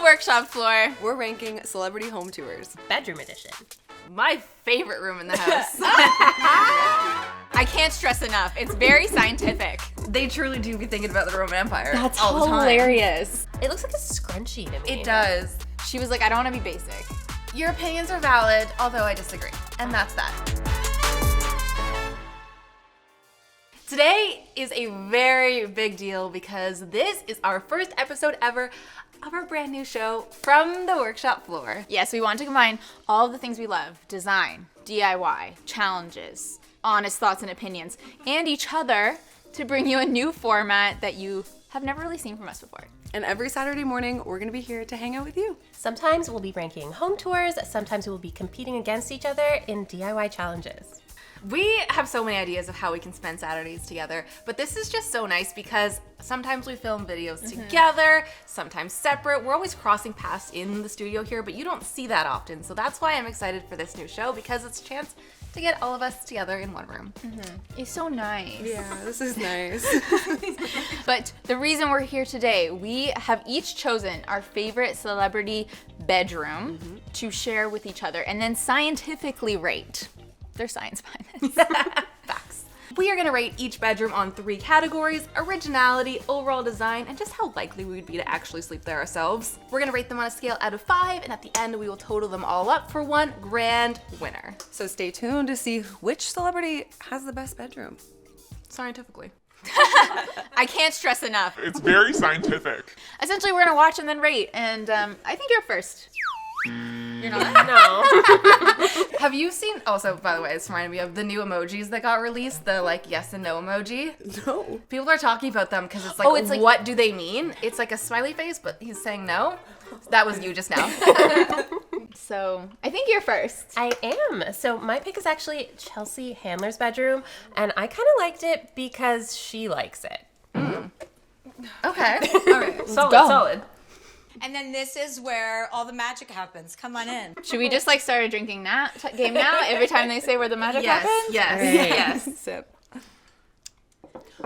workshop floor. We're ranking celebrity home tours. Bedroom edition. My favorite room in the house. I can't stress enough. It's very scientific. They truly do be thinking about the Roman Empire. That's all the time. hilarious. It looks like a scrunchie to me. It does. She was like, I don't want to be basic. Your opinions are valid, although I disagree. And that's that. Today is a very big deal because this is our first episode ever of our brand new show from the workshop floor. Yes, we want to combine all of the things we love: design, DIY, challenges, honest thoughts and opinions, and each other to bring you a new format that you have never really seen from us before. And every Saturday morning, we're going to be here to hang out with you. Sometimes we'll be ranking home tours, sometimes we'll be competing against each other in DIY challenges. We have so many ideas of how we can spend Saturdays together, but this is just so nice because sometimes we film videos together, sometimes separate. We're always crossing paths in the studio here, but you don't see that often. So that's why I'm excited for this new show, because it's a chance to get all of us together in one room. It's so nice. Yeah, this is nice. But the reason we're here today, we have each chosen our favorite celebrity bedroom to share with each other and then scientifically rate. There's science behind this. Facts. We are going to rate each bedroom on 3 categories: originality, overall design, and just how likely we would be to actually sleep there ourselves. We're going to rate them on a scale out of 5, and at the end we will total them all up for one grand winner. So stay tuned to see which celebrity has the best bedroom. Scientifically. I can't stress enough. It's very scientific. Essentially, we're gonna watch and then rate, and I think you're first. You're not? No. Have you seen, also, by the way, it's reminded me of the new emojis that got released, the like yes and no emoji? No. People are talking about them because it's like, it's like- what do they mean? It's like a smiley face, but he's saying no. That was you just now. So I think you're first. I am. So my pick is actually Chelsea Handler's bedroom, and I kind of liked it because she likes it. Okay. All right. Solid, go. solid. And then this is where all the magic happens. Come on in. Should we just like start a drinking game now? Every time they say where the magic happens? Yes. Sip.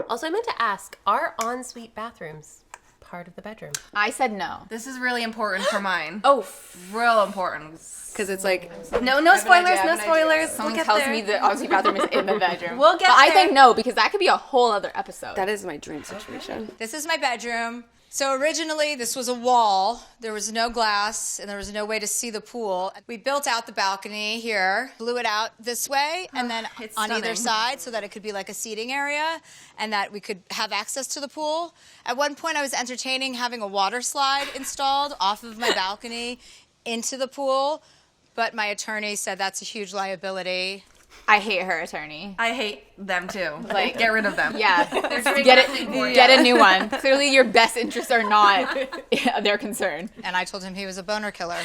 Also, I meant to ask, are ensuite bathrooms part of the bedroom? I said no. This is really important for mine. Oh, Real important. Because it's like, No I spoilers, have no an idea. spoilers. someone We'll get tells there. me the ensuite bathroom is in the bedroom. We'll get but I there. think no, because that could be a whole other episode. that is my dream situation. This is my bedroom. So originally this was a wall. There was no glass and there was no way to see the pool. We built out the balcony here, blew it out this way and then It's on either stunning. side so that it could be like a seating area and that we could have access to the pool. At one point I was entertaining having a water slide installed off of my balcony into the pool, but my attorney said that's a huge liability. I hate her attorney. I hate them too. Like- Get rid of them. Yeah, They're doing get nothing for it. you. Get a new one. Clearly, your best interests are not their concern. And I told him he was a boner killer.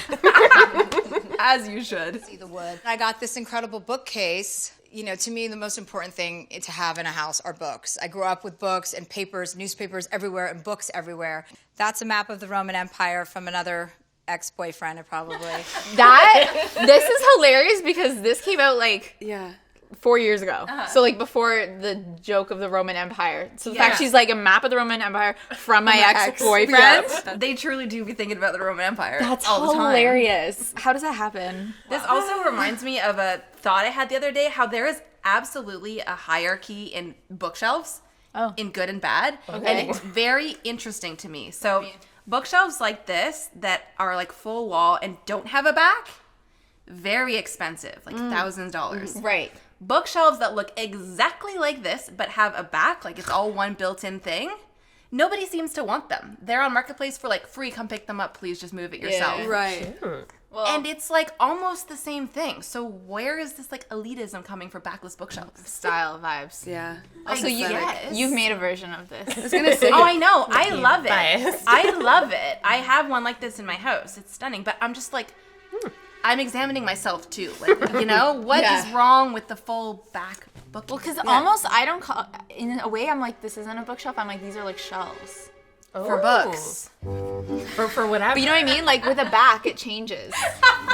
As you should. See the wood. I got this incredible bookcase. You know, to me, the most important thing to have in a house are books. I grew up with books and papers, newspapers everywhere, and books everywhere. That's a map of the Roman Empire from another ex-boyfriend, probably. This is hilarious because this came out like Yeah. 4 years ago. So like before the joke of the Roman Empire. So the fact she's like a map of the Roman Empire from my ex-boyfriend. They truly do be thinking about the Roman Empire. That's all the time. hilarious. How does that happen? This also reminds me of a thought I had the other day, how there is absolutely a hierarchy in bookshelves, in good and bad. And it's very interesting to me. So bookshelves like this that are like full wall and don't have a back, very expensive, like thousands of dollars. Right. Bookshelves that look exactly like this but have a back, like it's all one built-in thing, nobody seems to want them. They're on Marketplace for like free, come pick them up, please just move it yourself. Right. And it's like almost the same thing. So where is this like elitism coming for backless bookshelves? Style vibes. Yeah. Also, you've made a version of this. I was going to say, Oh, I know. I love it. biased. I love it. I have one like this in my house. It's stunning. But I'm just like, I'm examining myself too. Like, you know, what is wrong with the full back book? Well, because almost I don't call, in a way I'm like, this isn't a bookshelf. I'm like, these are like shelves. for books. For whatever. But you know what I mean? Like with a back, it changes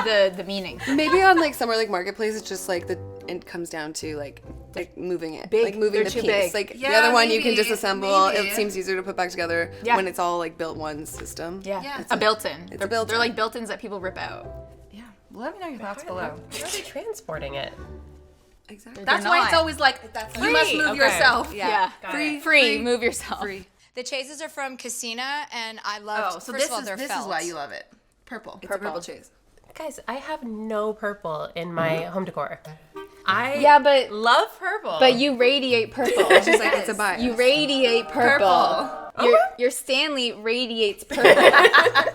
the meaning. maybe on like somewhere like Marketplace, it's just like it comes down to like like moving it, Big. like moving They're the too piece. big. Like the Yeah, other one you can maybe, disassemble. maybe. It seems easier to put back together Yeah. when it's all like built one system. Yeah. It's A built-in. It's a built-in. They're like built-ins that people rip out. Yeah. Let me know your thoughts below. How are they transporting it? Exactly. That's They're why not. it's always like, That's you must free. move Okay. yourself. Yeah. Free. Move yourself. Free. The chases are from Casina, and I love. Oh, so first of all, they're this is felt. why you love it. Purple. It's a purple chase. Guys, I have no purple in my home decor. I Yeah, but love purple. but you radiate purple. She's like, it's a bias. You radiate purple. Your Stanley radiates purple.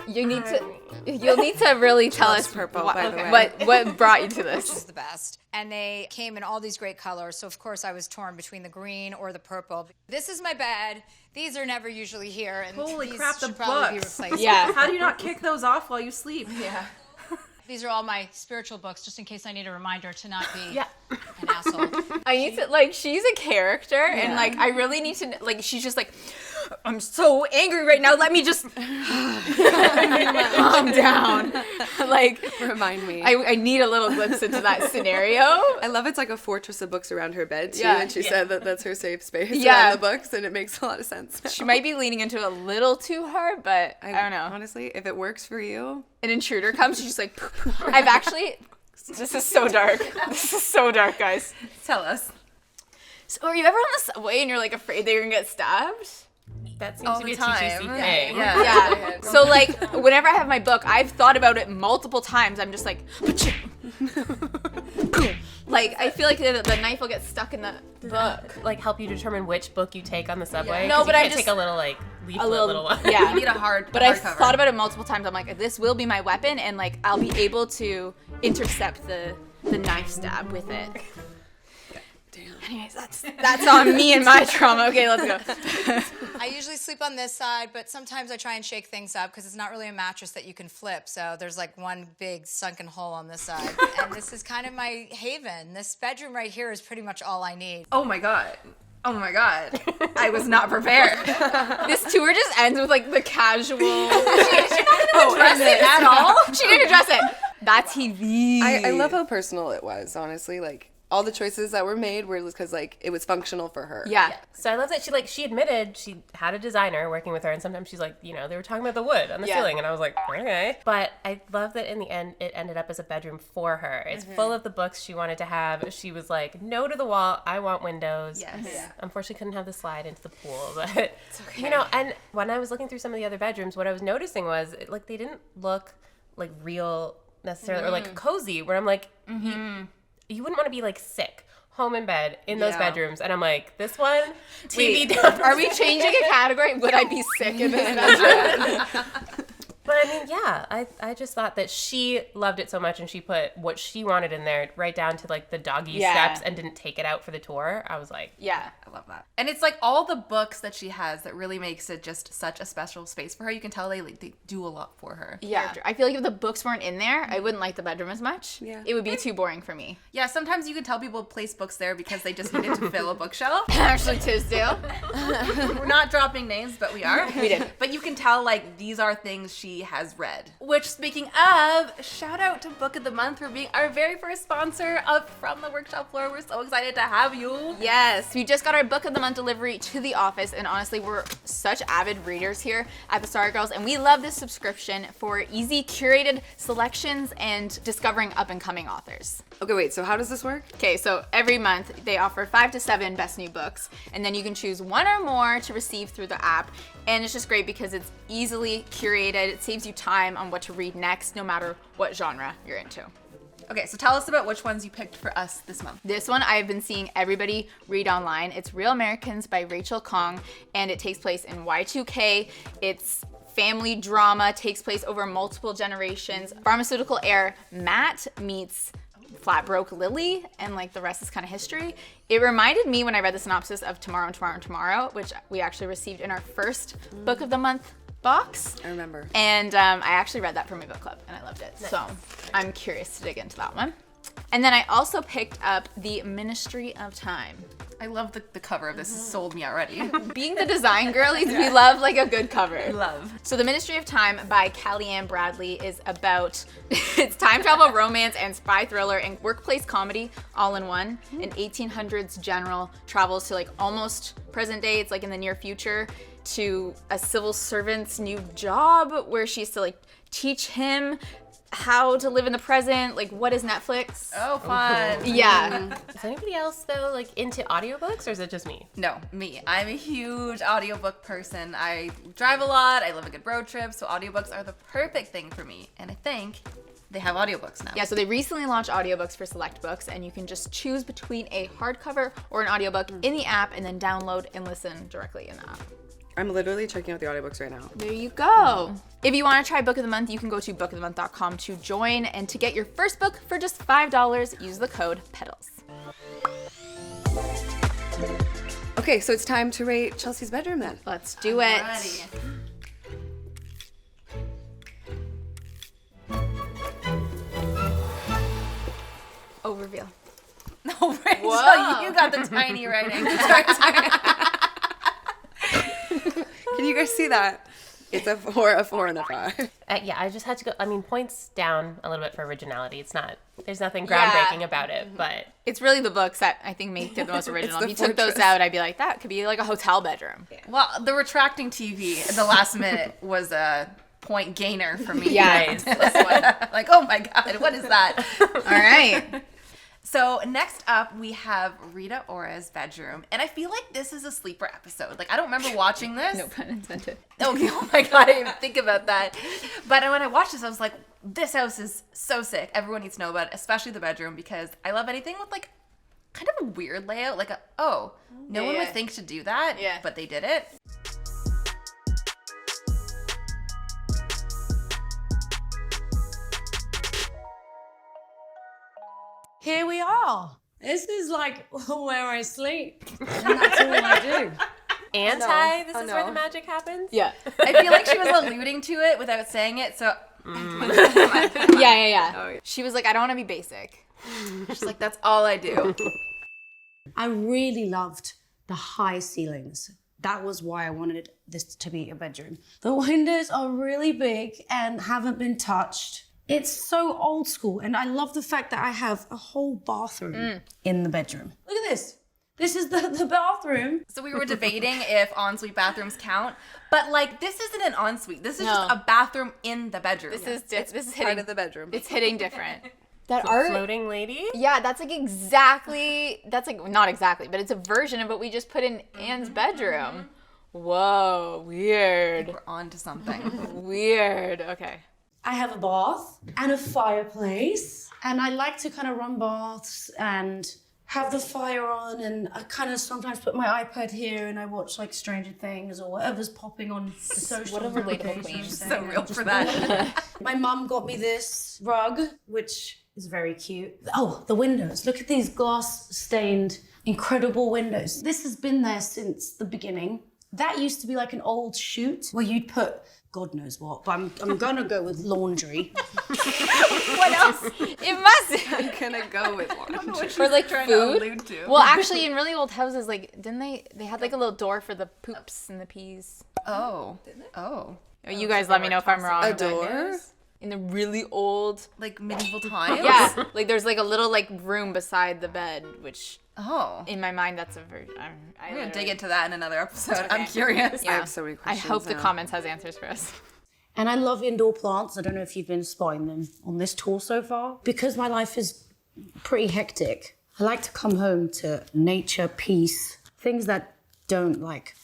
You'll need to really tell Loves us purple, what, by the way. what brought you to Which is this. the best. And they came in all these great colors. So, of course, I was torn between the green or the purple. This is my bed. These are never usually here. And Holy these crap, the should probably be books. replaced. Yeah. How do you not kick those off while you sleep? Yeah. These are all my spiritual books, just in case I need a reminder to not be Yeah. an asshole. I need to like she's a character and like I really need to like she's just like I'm so angry right now. Let me just calm down. Like Remind me. I need a little glimpse into that scenario. I love it's like a fortress of books around her bed too, Yeah. and she said that that's her safe space Yeah. around the books, and it makes a lot of sense. She might be leaning into it a little too hard, but I don't know. Honestly, if it works for you, An intruder comes, she's just like I've actually this is so dark. This is so dark, guys. Tell us. So are you ever on the subway and you're like afraid that you're gonna get stabbed? that seems All to be the a time. TGC thing. Yeah. Yeah. So like whenever I have my book, I've thought about it multiple times. I'm just like, boom. Like I feel like the knife will get stuck in the book. Like help you determine which book you take on the subway. No, 'Cause but you I can't just- take a little like leaflet, A little, little one. yeah. You need a hard But I've hardcover. thought about it multiple times. I'm like, this will be my weapon, and like I'll be able to intercept the knife stab with it. damn. Anyways, that's on me and my trauma. Okay, let's go. I usually sleep on this side, but sometimes I try and shake things up because it's not really a mattress that you can flip. So there's like one big sunken hole on this side. And this is kind of my haven. This bedroom right here is pretty much all I need. Oh my god. Oh my god. I was not prepared. This tour just ends with like the casual. Dress it at all? She didn't address it. That's TV. I love how personal it was. Honestly, like all the choices that were made were because like it was functional for her. Yeah. So I love that she admitted she had a designer working with her, and sometimes she's like, they were talking about the wood on the Yeah. ceiling, and I was like, okay. But I love that in the end it ended up as a bedroom for her. It's full of the books she wanted to have. She was like, no to the wall. I want windows. Yes. Yeah. Unfortunately, couldn't have the slide into the pool, but and when I was looking through some of the other bedrooms, what I was noticing was like they didn't look like real necessarily or like cozy. Where I'm like, you wouldn't want to be like sick home in bed in those Yeah. bedrooms, and I'm like, this one TV Wait, down. are we changing a category? Would I be sick in this bedroom? But I mean, yeah, I just thought that she loved it so much, and she put what she wanted in there right down to like the doggy Yeah. steps and didn't take it out for the tour. I was like, Yeah. I love that. And it's like all the books that she has that really makes it just such a special space for her. You can tell they do a lot for her. Yeah. I feel like if the books weren't in there, I wouldn't like the bedroom as much. Yeah. It would be too boring for me. Yeah, sometimes you can tell people place books there because they just needed to fill a bookshelf. Ashley Tisdale. We're not dropping names, but we are. We did. But you can tell like these are things she has read. Which, speaking of, shout out to Book of the Month for being our very first sponsor of From the Workshop Floor. We're so excited to have you. Yes, we just got our Book of the Month delivery to the office, and honestly, we're such avid readers here at TheSorryGirls, and we love this subscription for easy curated selections and discovering up-and-coming authors. Okay, wait. So how does this work? Okay, so every month they offer 5 to 7 best new books, and then you can choose one or more to receive through the app. And it's just great because it's easily curated. It saves you time on what to read next, no matter what genre you're into. Okay, so tell us about which ones you picked for us this month. This one I've been seeing everybody read online. It's Real Americans by Rachael Kong, and it takes place in Y2K. It's family drama, takes place over multiple generations. Pharmaceutical heir Matt meets flat broke Lily, and like the rest is kind of history. It reminded me when I read the synopsis of Tomorrow and Tomorrow and Tomorrow, which we actually received in our first Book of the Month box. I remember. And I actually read that for my book club, and I loved it. So I'm curious to dig into that one. And then I also picked up The Ministry of Time. I love the cover of this. It's sold me already. Being the design girlies, we love like a good cover. Love. So The Ministry of Time by Kellyanne Bradley is about, it's time travel, romance, and spy thriller and workplace comedy all in one. An 1800s general travels to like almost present day, it's like in the near future, to a civil servant's new job where she has to like teach him how to live in the present. Like, what is Netflix? Oh, fun. Yeah. Is anybody else though like into audiobooks, or is it just me? No, me. I'm a huge audiobook person. I drive a lot. I love a good road trip. So audiobooks are the perfect thing for me. And I think they have audiobooks now. Yeah, so they recently launched audiobooks for select books, and you can just choose between a hardcover or an audiobook in the app and then download and listen directly in the app. I'm literally checking out the audiobooks right now. There you go. If you want to try Book of the Month, you can go to bookofthemonth.com to join. And to get your first book for just $5, use the code PEDALS. Okay, so it's time to rate Chelsea's bedroom then. Let's do it. Ready. Oh, reveal. No, Rachel, Whoa. you got the tiny writing. Can you guys see that? It's a 4, a 4, and a 5. Yeah, I just had to go. I mean, points down a little bit for originality. It's not. There's nothing groundbreaking about it, but It's really the books that I think make it the most original. the If you took those fortress. out, I'd be like, that could be like a hotel bedroom. Well, the retracting TV at the last minute was a point gainer for me. Yeah. Like, oh my God, what is that? All right. So next up, we have Rita Ora's bedroom. And I feel like this is a sleeper episode. Like, I don't remember watching this. No pun intended. Oh my God, I didn't even think about that. But when I watched this, I was like, this house is so sick. Everyone needs to know about it, especially the bedroom, because I love anything with like kind of a weird layout. Like, no one would think to do that, but they did it. Here we are. This is like where I sleep. And that's all I do. this is where no. the magic happens. Yeah. I feel like she was alluding to it without saying it, so Yeah. She was like, I don't want to be basic. she's like, that's all I do. I really loved the high ceilings. That was why I wanted this to be a bedroom. The windows are really big and haven't been touched. It's so old school, and I love the fact that I have a whole bathroom in the bedroom. Look at this. This is the bathroom. So we were debating if ensuite bathrooms count, but like this isn't an ensuite. This is just a bathroom in the bedroom. This is Part hitting of the bedroom. It's hitting different. That art. Floating lady. Yeah, that's like exactly. That's like not exactly, but it's a version of what we just put in Anne's bedroom. Whoa, weird. We're on to something. Weird. Okay. I have a bath and a fireplace, and I like to kind of run baths and have the fire on, and I kind of sometimes put my iPad here and I watch like Stranger Things or whatever's popping on the social What a relatable applications queen. and So real just for that. My mum got me this rug, which is very cute. Oh, the windows. Look at these glass-stained, incredible windows. This has been there since the beginning. That used to be like an old chute where you'd put God knows what, but I'm gonna go with laundry. What else? It must. I'm gonna go with laundry. For like trying to food. allude to. Well, actually, in really old houses, like didn't they had like a little door for the poops and the peas. Oh. You guys let me know if I'm wrong. A but- door? In the really old. Like medieval times? Yeah, like there's like a little like room beside the bed, which Oh. in my mind that's a version. We're gonna dig into that in another episode. I'm curious. Yeah. I have so many I questions hope the now. comments has answers for us. And I love indoor plants. I don't know if you've been spotting them on this tour so far. Because my life is pretty hectic, I like to come home to nature, peace, things that don't like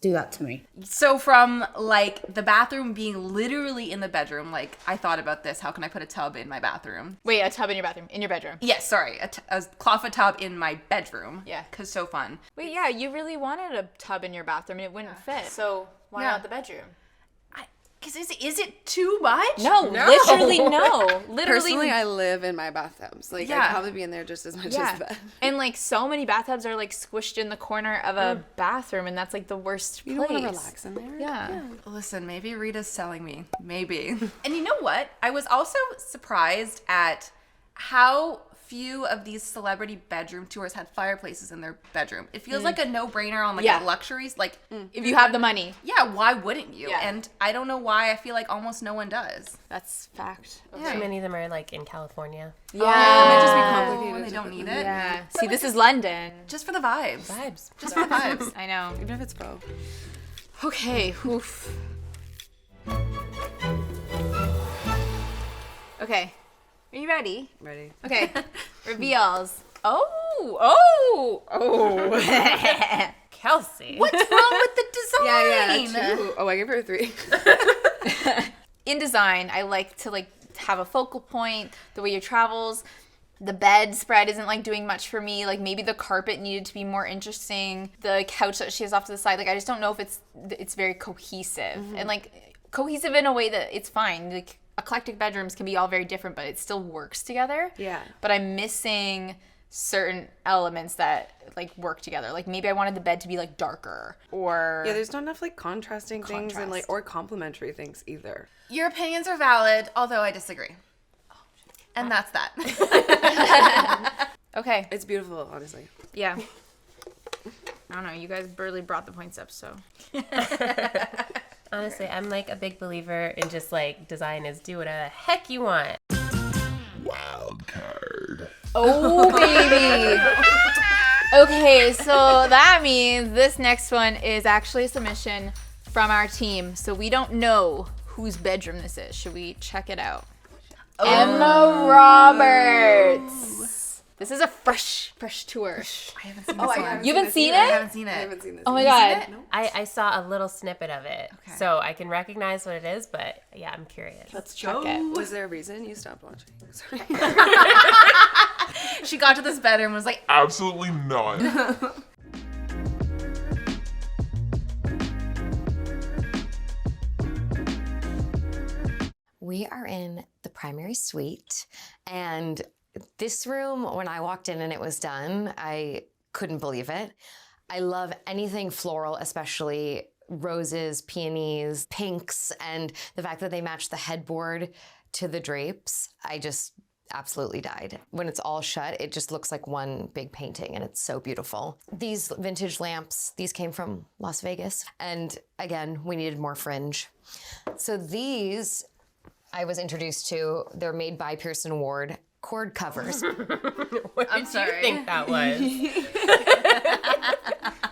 do that to me. So from like the bathroom being literally in the bedroom, like I thought about this. How can I put a tub in my bathroom? Wait, a tub in your bathroom? In your bedroom? Yes, sorry, a clawfoot tub in my bedroom. Yeah. Cause so fun. Wait, yeah, you really wanted a tub in your bathroom and it wouldn't fit. So why Yeah. not the bedroom? Cause is it too much? No, literally no. Literally. Personally, I live in my bathtubs. Like, Yeah. I'd probably be in there just as much as yeah. the bed. And like so many bathtubs are like squished in the corner of a bathroom, and that's like the worst You place. don't want to relax in there? Yeah. Listen, maybe Rita's selling me. Maybe. And you know what? I was also surprised at how few of these celebrity bedroom tours had fireplaces in their bedroom. It feels like a no-brainer on like a luxuries. Like If you have the money. yeah, why wouldn't you? Yeah. And I don't know why. I feel like almost no one does. That's fact. Too many of them are like in California. It might just be complicated. They don't need it. Yeah. See, this is London. Just for the vibes. Just for the vibes. I know. Even if it's faux. Okay. Oof. Okay. Are you ready? Ready. Okay. Reveals. Oh. Kelsey. What's wrong with the design? Yeah, 2. Oh, I gave her a 3. In design, I like to have a focal point, the way your travels. The bed spread isn't doing much for me. Maybe the carpet needed to be more interesting. The couch that she has off to the side, I just don't know if it's very cohesive. And cohesive in a way that it's fine. Eclectic bedrooms can be all very different, but it still works together. Yeah. But I'm missing certain elements that work together. Maybe I wanted the bed to be darker, or Yeah, there's not enough contrasting things and Contrast. or complementary things either. Your opinions are valid, although I disagree. And that's that. Okay. It's beautiful, honestly. Yeah. I don't know. You guys barely brought the points up, so. Honestly, I'm a big believer in just design is do whatever the heck you want. Wildcard. Oh, baby. Okay, so that means this next one is actually a submission from our team. So we don't know whose bedroom this is. Should we check it out? Emma Roberts. This is a fresh tour. I haven't seen this one. You haven't seen I it? haven't seen I it. haven't seen this. Oh my Have you God. seen it? No? I saw a little snippet of it, so I can recognize what it is, but yeah, I'm curious. Let's check it. Was there a reason you stopped watching? Sorry. She got to this bedroom and was like, Absolutely not. We are in the primary suite, and this room, when I walked in and it was done, I couldn't believe it. I love anything floral, especially roses, peonies, pinks, and the fact that they match the headboard to the drapes. I just absolutely died. When it's all shut, it just looks like one big painting, and it's so beautiful. These vintage lamps, these came from Las Vegas, and again, we needed more fringe. So these I was introduced to. They're made by Pearson Ward. Cord covers. What I'm did sorry. you think that was?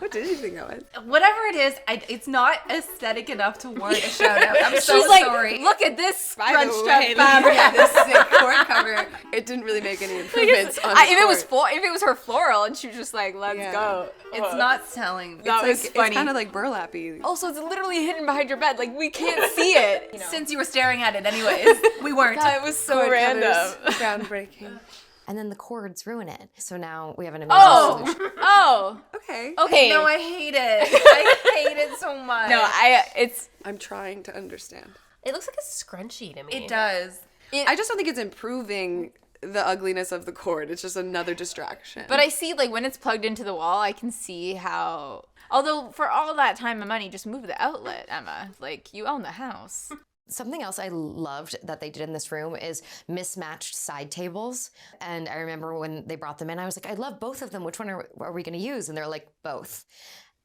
What did you think that was? whatever it is, it's not aesthetic enough to warrant a shout out. I'm so She's like, sorry. look at this scrunched up way, fabric. yeah, this sick cord cover. It didn't really make any improvements on the If it was cord. if it was her floral and she was just like, let's Yeah. go. It's not selling. That was funny. It's kind of like burlappy. Also, it's literally hidden behind your bed. We can't see it. Since you were staring at it anyways, we weren't. That was so Cord random. covers, groundbreaking. And then the cords ruin it. So now we have an amazing solution. Oh. Okay. Okay. No, I hate it. I hate it so much. No, it's I'm trying to understand. It looks like a scrunchie to me. It does. I just don't think it's improving the ugliness of the cord. It's just another distraction. But I see, when it's plugged into the wall, I can see how. Although, for all that time and money, just move the outlet, Emma. You own the house. Something else I loved that they did in this room is mismatched side tables. And I remember when they brought them in, I was like, I love both of them. Which one are we going to use? And they're like, both.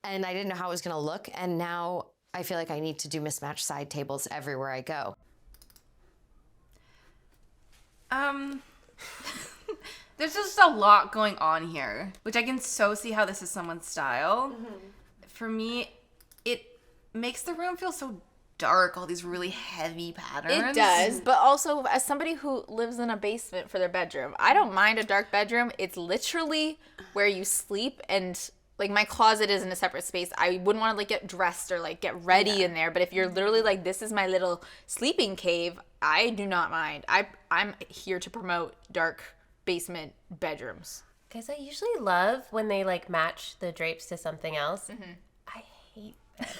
And I didn't know how it was going to look. And now I feel like I need to do mismatched side tables everywhere I go. There's just a lot going on here, which I can so see how this is someone's style. Mm-hmm. For me, it makes the room feel so dark, all these really heavy patterns. It does, but also as somebody who lives in a basement for their bedroom, I don't mind a dark bedroom. It's literally where you sleep, and my closet is in a separate space. I wouldn't want to get dressed or get ready in there, but if you're literally this is my little sleeping cave, I do not mind. I'm here to promote dark basement bedrooms. Guys, I usually love when they match the drapes to something else. Mm-hmm. I hate this.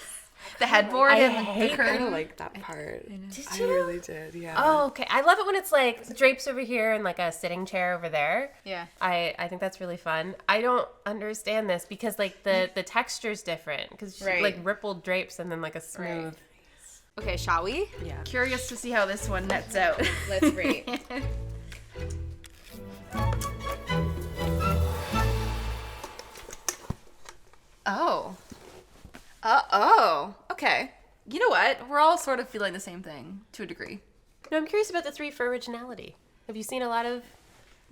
The headboard I and hate the I curtain. kind of like that part. Did I you? really did, yeah. Oh, okay. I love it when it's drapes over here and a sitting chair over there. Yeah. I think that's really fun. I don't understand this because the texture's different because Right. rippled drapes and then a smooth. Okay, shall we? Yeah. Curious to see how this one nets out. Let's rate. Oh. Oh. Okay. You know what? We're all sort of feeling the same thing to a degree. No, I'm curious about the 3 for originality. Have you seen a lot of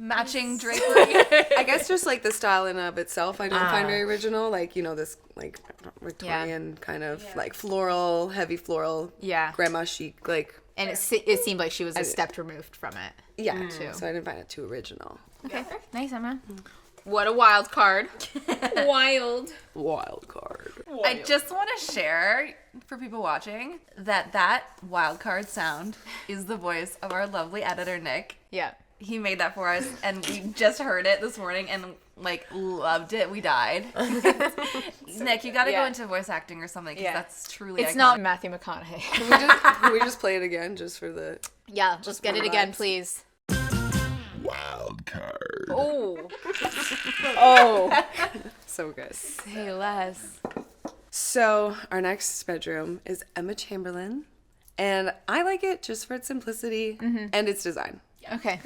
Matching drapery. I guess just like the style in and of itself, I don't find very original. Like, you know, this like Victorian kind of like floral, heavy floral, grandma chic, like. And it seemed like she was a step removed from it. Yeah, too. So I didn't find it too original. Okay, nice, Emma. What a wild card. Wild card. I just want to share for people watching that wild card sound is the voice of our lovely editor, Nick. Yeah. He made that for us, and we just heard it this morning and, like, loved it. We died. Nick, you got to go into voice acting or something, because that's truly It's iconic. not Matthew McConaughey. Can we just play it again just for the... Yeah, just get it again, please. Wild card. Oh. Oh. So good. Say less. So our next bedroom is Emma Chamberlain, and I like it just for its simplicity and its design. Okay.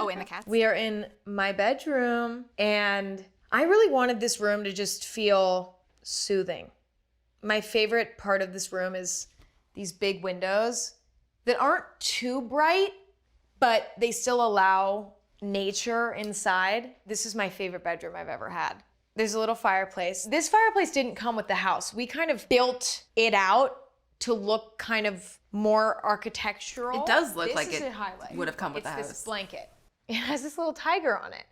Oh, and the cats. We are in my bedroom, and I really wanted this room to just feel soothing. My favorite part of this room is these big windows that aren't too bright, but they still allow nature inside. This is my favorite bedroom I've ever had. There's a little fireplace. This fireplace didn't come with the house. We kind of built it out to look kind of more architectural. It does look This like is it a highlight. would have come with the It's house. this blanket. It has this little tiger on it.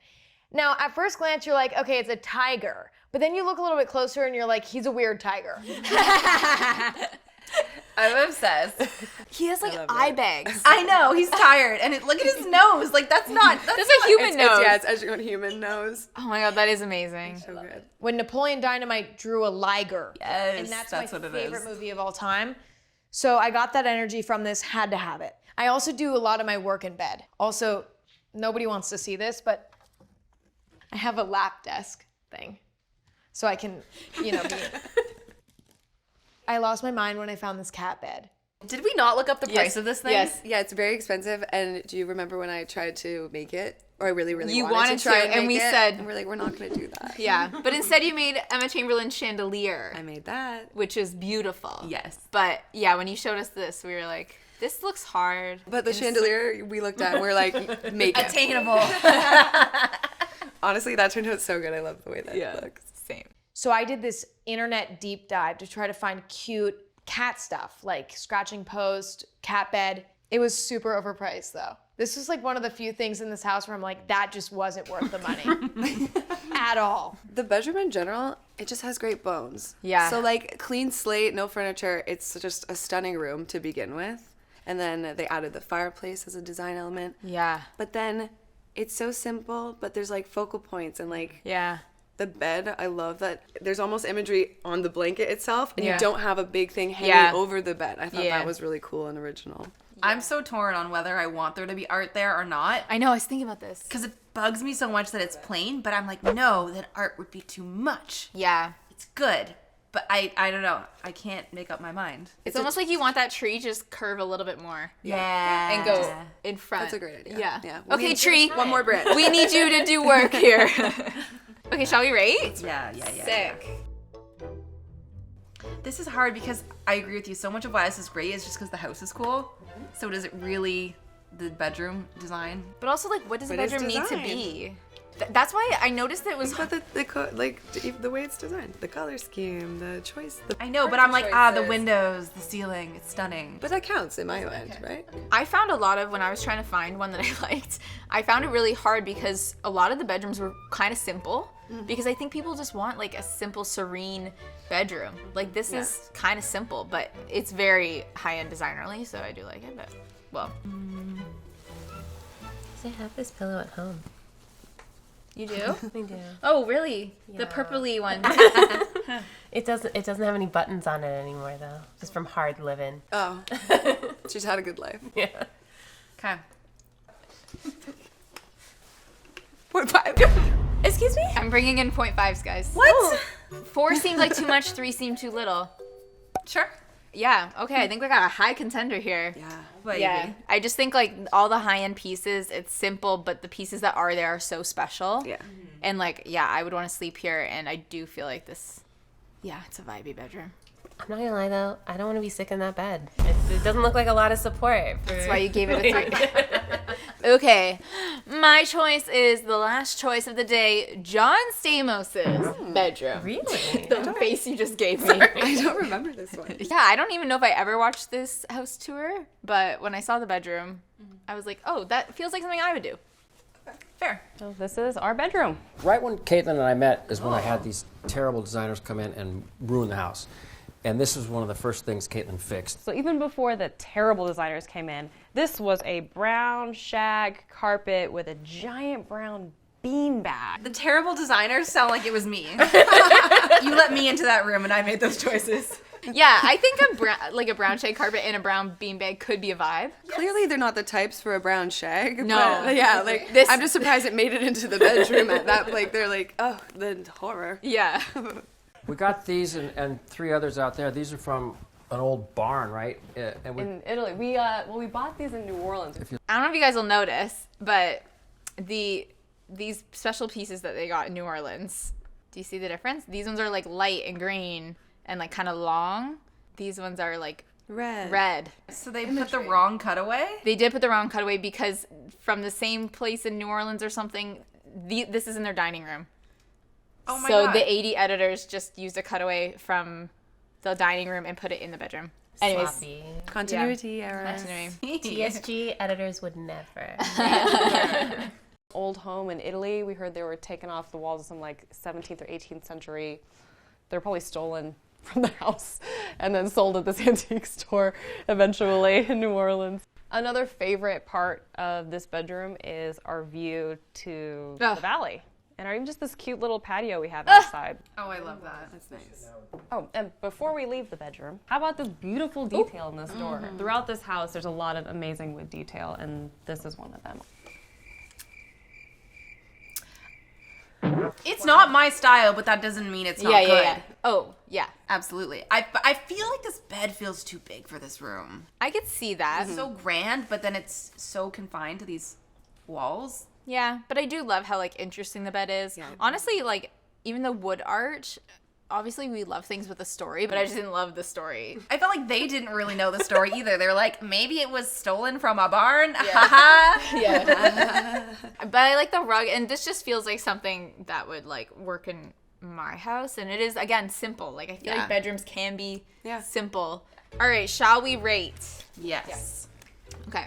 Now, at first glance, you're like, okay, it's a tiger. But then you look a little bit closer and you're like, he's a weird tiger. I'm obsessed. He has like eye bags. I know, he's tired. And look at his nose. Like, that's That's a human nose. It's as your own human nose. Oh my god, that is amazing. So good. When Napoleon Dynamite drew a liger. Yes, And that's what my it favorite is. movie of all time. So I got that energy from this, had to have it. I also do a lot of my work in bed. Also, nobody wants to see this, but I have a lap desk thing. So I can, be... I lost my mind when I found this cat bed. Did we not look up the price of this thing? Yes. Yeah, it's very expensive. And do you remember when I tried to make it? Or I really, really You wanted wanted to try to, and make we it, said- and we're like, we're not going to do that. Yeah, but instead you made Emma Chamberlain chandelier, I made that. which is beautiful. Yes. But yeah, when you showed us this, we were like, this looks hard. But the chandelier we looked at, and we're like, make it. Attainable. Honestly, that turned out so good. I love the way that it looks. Same. So I did this internet deep dive to try to find cute cat stuff, like scratching post, cat bed. It was super overpriced though. This was like one of the few things in this house where I'm like, that just wasn't worth the money at all. The bedroom in general, it just has great bones. Yeah. So like clean slate, no furniture. It's just a stunning room to begin with. And then they added the fireplace as a design element. Yeah. But then it's so simple, but there's like focal points and like Yeah. the bed. I love that there's almost imagery on the blanket itself and Yeah. you don't have a big thing hanging Yeah. over the bed. I thought Yeah. that was really cool and original. I'm so torn on whether I want there to be art there or not. I know, I was thinking about this. Because it bugs me so much that it's plain, but I'm like, no, that art would be too much. Yeah. It's good, but I don't know. I can't make up my mind. It's almost like you want that tree just curve a little bit more. Yeah. And go in front. That's a great idea. Yeah. Yeah. Okay, tree. One more branch. We need you to do work here. Okay, shall we rate? Yeah. Sick. This is hard because I agree with you. So much of why this is great is just because the house is cool. So does it really the bedroom design? But also, like, what does a But it's bedroom need to design. be? That's why I noticed that it was. But the way it's designed, the color scheme, the choice. I know, but I'm like, the windows, the ceiling, it's stunning. But that counts in my mind, right? I found a lot of when I was trying to find one that I liked. I found it really hard because a lot of the bedrooms were kind of simple. Because I think people just want like a simple, serene bedroom. Like this is kind of simple, but it's very high-end designerly, so I do like it. But well, I have this pillow at home. you do? I do. Oh, really? The purpley one. It doesn't have any buttons on it anymore though. Just from hard living. Oh, she's had a good life. Yeah. Okay. 0.5. Excuse me? I'm bringing in 0.5s, guys. What? 4 seemed like too much. 3 seemed too little. Sure. Yeah, okay, I think we got a high contender here. Yeah. I just think like all the high-end pieces, it's simple, but the pieces that are there are so special. Yeah. And like, I would want to sleep here, and I do feel like this, it's a vibey bedroom. I'm not gonna lie though, I don't want to be sick in that bed. It doesn't look like a lot of support. That's why you gave it a 3. Okay, my choice is the last choice of the day, John Stamos' bedroom. Really? The face you just gave me. I don't remember this one. Yeah, I don't even know if I ever watched this house tour, but when I saw the bedroom, I was like, oh, that feels like something I would do. Fair. So this is our bedroom. Right when Caitlin and I met is when I had these terrible designers come in and ruin the house. And this was one of the first things Caitlin fixed. So even before the terrible designers came in, this was a brown shag carpet with a giant brown beanbag. The terrible designers sound like it was me. You let me into that room and I made those choices. Yeah, I think a brown shag carpet and a brown beanbag could be a vibe. Clearly, they're not the types for a brown shag. No. But, yeah, like this. I'm just surprised it made it into the bedroom at that. Like they're like, oh, the horror. Yeah. We got these and 3 others out there. These are from an old barn, right? In Italy. We bought these in New Orleans. I don't know if you guys will notice, but these special pieces that they got in New Orleans, do you see the difference? These ones are like light and green and like kind of long. These ones are like red. So they put the wrong cutaway? They did put the wrong cutaway because from the same place in New Orleans or something, this is in their dining room. Oh my God. God. The 80 editors just used a cutaway from the dining room and put it in the bedroom. Anyways, Sloppy. Continuity error. TSG editors would never. Old home in Italy. We heard they were taken off the walls of some like 17th or 18th century. They're probably stolen from the house and then sold at this antique store eventually in New Orleans. Another favorite part of this bedroom is our view to the valley. And even just this cute little patio we have outside. Oh, I love that. That's nice. Oh, and before we leave the bedroom, how about this beautiful detail in this door? Throughout this house, there's a lot of amazing wood detail, and this is one of them. It's not my style, but that doesn't mean it's not good. Yeah. Oh, yeah. Absolutely. I feel like this bed feels too big for this room. I could see that. It's so grand, but then it's so confined to these walls. Yeah, but I do love how like interesting the bed is. Yeah. Honestly, like even the wood art, obviously we love things with a story, but I just didn't love the story. I felt like they didn't really know the story either. They're like, maybe it was stolen from a barn. Haha. Yeah. But I like the rug, and this just feels like something that would like work in my house, and it is again simple. Like I feel like bedrooms can be simple. All right, shall we rate? Yes. Okay.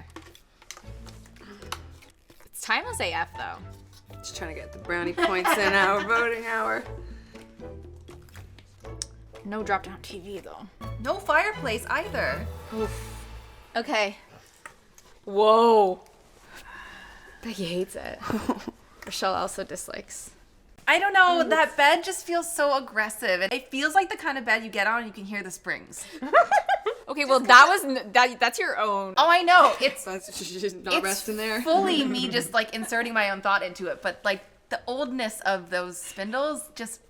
It's timeless AF though. Just trying to get the brownie points in our voting hour. No drop down TV though. No fireplace either. Oof. Okay. Whoa. Becky hates it. Rochelle also dislikes. I don't know. That bed just feels so aggressive. And it feels like the kind of bed you get on and you can hear the springs. Okay, well, that's your own. Oh, I know. It's not resting there. Fully me just like inserting my own thought into it. But like the oldness of those spindles, just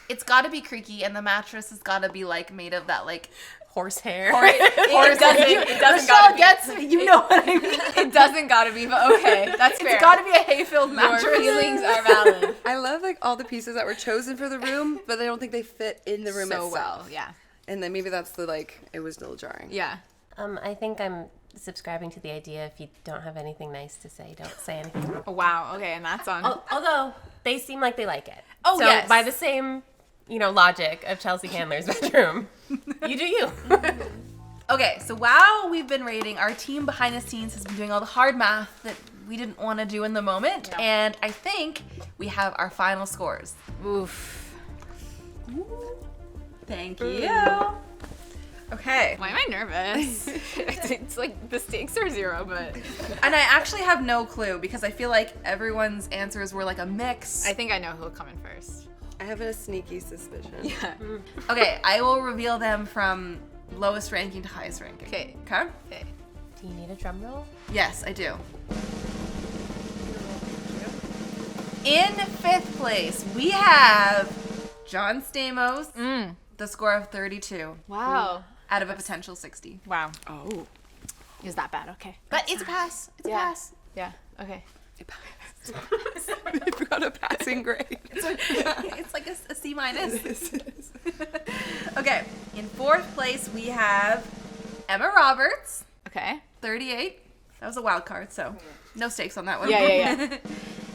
it's got to be creaky, and the mattress has got to be like made of that like horsehair. It doesn't gotta be. You know what I mean? It doesn't gotta be, but okay, that's fair. It's gotta be a hay-filled mattress. Your feelings are valid. I love like all the pieces that were chosen for the room, but I don't think they fit in the room so itself. well. Yeah. And then maybe that's the like it was a little jarring. Yeah. I think I'm subscribing to the idea if you don't have anything nice to say, don't say anything. Oh, wow. Okay, and that's on. Although they seem like they like it. Oh, so yes. By the same, logic of Chelsea Candler's bedroom, you do you. Okay, so while we've been rating, our team behind the scenes has been doing all the hard math that we didn't want to do in the moment, and I think we have our final scores. Oof. Thank you. Okay. Why am I nervous? It's like the stakes are 0, but. And I actually have no clue because I feel like everyone's answers were like a mix. I think I know who'll come in first. I have a sneaky suspicion. Yeah. Okay, I will reveal them from lowest ranking to highest ranking. Okay. Okay? Okay. Do you need a drum roll? Yes, I do. In 5th place, we have John Stamos, the score of 32. Wow. out of a potential 60. Wow. Oh. Is that bad? Okay. But it's a pass. It's a pass. Yeah. Okay. You've got a passing grade. It's like a C minus. Okay. In fourth place, we have Emma Roberts. Okay. 38. That was a wild card, so no stakes on that one. Yeah.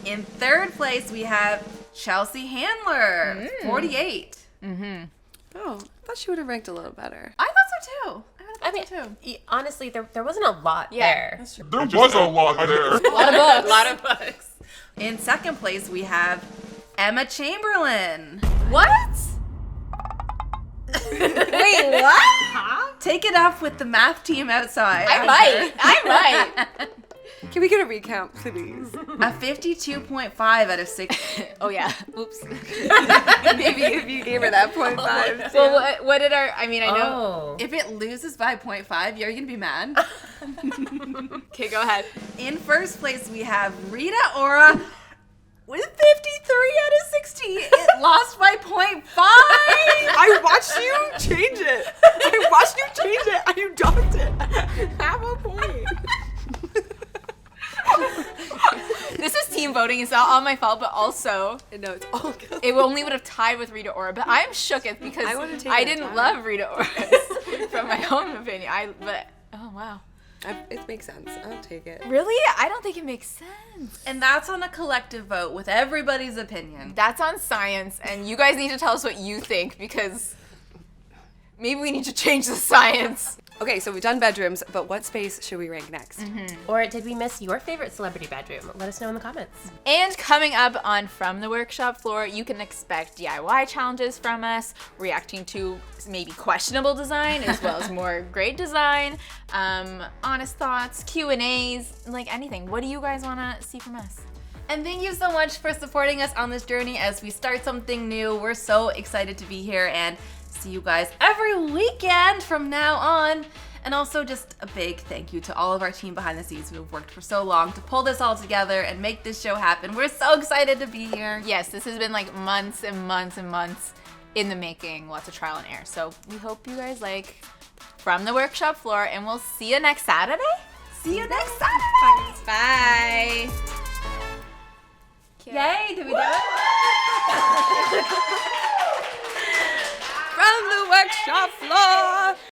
In third place, we have Chelsea Handler. 48. Oh, I thought she would have ranked a little better. I thought so too. Honestly, there wasn't a lot there. There was a lot there. A lot of books. In second place, we have Emma Chamberlain. What? Wait, what? Huh? Take it up with the math team outside. I might. Can we get a recount, please? A 52.5 out of 60. Oh, yeah. Oops. Maybe if you gave her that 0.5. Well, what did our, I know. If it loses by 0.5, you're going to be mad. Okay, go ahead. In first place, we have Rita Ora with 53 out of 60. It lost by 0.5. I watched you change it. And you docked it. Have a point. This is team voting. It's not all my fault, but also No, it's all good. it only would have tied with Rita Ora. But I'm shooketh because I didn't love Rita Ora from my own opinion. Oh wow. It makes sense. I'll take it. Really? I don't think it makes sense. And that's on a collective vote with everybody's opinion. That's on science, and you guys need to tell us what you think because maybe we need to change the science. Okay, so we've done bedrooms, but what space should we rank next? Or did we miss your favorite celebrity bedroom? Let us know in the comments. And coming up on From the Workshop Floor, you can expect DIY challenges from us, reacting to maybe questionable design as well as more great design, honest thoughts, Q&As, like anything. What do you guys want to see from us? And thank you so much for supporting us on this journey as we start something new. We're so excited to be here and see you guys every weekend from now on. And also just a big thank you to all of our team behind the scenes who have worked for so long to pull this all together and make this show happen. We're so excited to be here. Yes, this has been like months and months and months in the making, lots of trial and error. So we hope you guys like From the Workshop Floor, and we'll see you next Saturday. See you next Saturday. Bye. Yay, did we do it? From the workshop floor.